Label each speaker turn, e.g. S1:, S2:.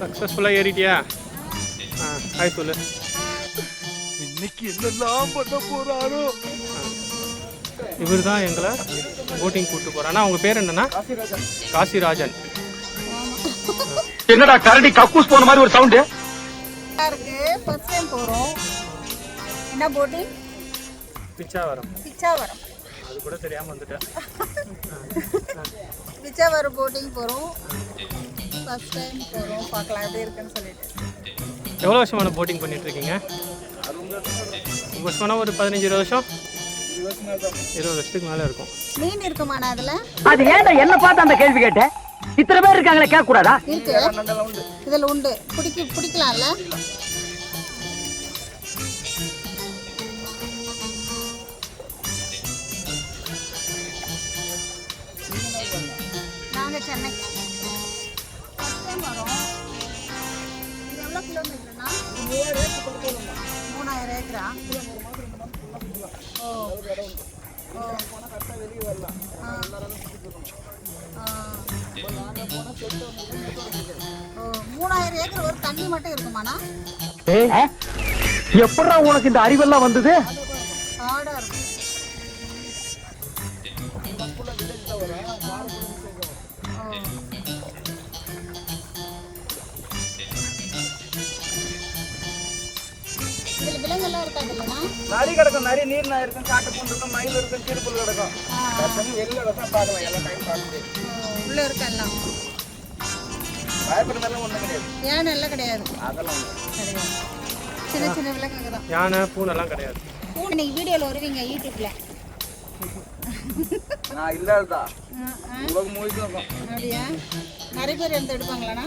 S1: சக்ஸஸ்ஃபுல்லாக ஏறிட்டியா? ஹாய் சொல்லு.
S2: இன்னைக்கு என்னெல்லாம் பண்ண போறாரோ.
S1: இவர் தான் எங்களை போட்டிங் கூப்பிட்டு போகிறார். ஆனால் உங்கள் பேர் என்னன்னா? காசிராஜன்.
S2: என்னடா கரடி கக்கூஸ் போன மாதிரி ஒரு சவுண்டு
S3: இருக்கு. ஃபர்ஸ்ட் டைம் போறோம். என்ன போட்டிங்?
S1: பிச்சாவரம்.
S3: பிச்சாவரம்.
S1: அது கூட தெரியாமல் வந்துட்டேன்.
S3: பிச்சாவரம் போட்டிங் போறோம். ஃபர்ஸ்ட் டைம் போறோம். பார்க்கலாம் எப்படி இருக்குன்னு சொல்லிட்டு.
S1: எவ்வளோ வருஷமான போட்டிங் பண்ணிட்டு இருக்கீங்க? வருஷமான ஒரு 15-20 வருஷம். 20 வருஷத்துக்கு மேலே இருக்கும்.
S3: மீன் இருக்குமாண்ணா அதுல?
S4: அது ஏன்டா என்ன பார்த்து அந்த கேள்வி கேட்டேன்? இத்தனை பேர் இருக்காங்களே, கேட்க கூடாதா?
S3: இருக்கு, இதுல உண்டு. பிடிக்கலாம்ல? நாங்க சென்னை வரோம். இது எவ்வளோ கிலோமீட்டர்னா? 3000 ஏக்கரா? ஓ ஓ 3000 ஏக்கர் ஒரு தண்ணி மட்டும் இருக்குமாண்ணா?
S4: எப்படா உனக்கு இந்த அறிவெல்லாம் வந்தது?
S3: ஆடா இருக்கும். இதுல விலங்கெல்லாம் இருக்காது இல்லைன்னா?
S5: நரி கிடக்கும், நரி நீர் நாய் இருக்கும், காட்டு பூண்டு இருக்கும், மயில் இருக்கும், திருப்புல் கிடக்கும். வெளியில தான் பார்க்கலாம், எல்லா டைம் பார்க்குது.
S3: உள்ள இருக்கெல்லாம்
S5: பயப்படுற மாதிரிலாம் ஒன்றும் கிடையாது.
S3: யானை எல்லாம் கிடையாது.
S5: அதெல்லாம்
S3: கிடையாது. சின்ன சின்ன விலங்குங்க தான்.
S1: யானை பூனெல்லாம் கிடையாது.
S3: பூனை இன்னைக்கு வீடியோவில் வருவீங்க யூடியூப்ல.
S5: நான் இல்லாததா உலகம் முழுக்க இருக்கும்.
S3: அப்படியா? நிறைய பேர் எடுத்து எடுப்பாங்களாண்ணா?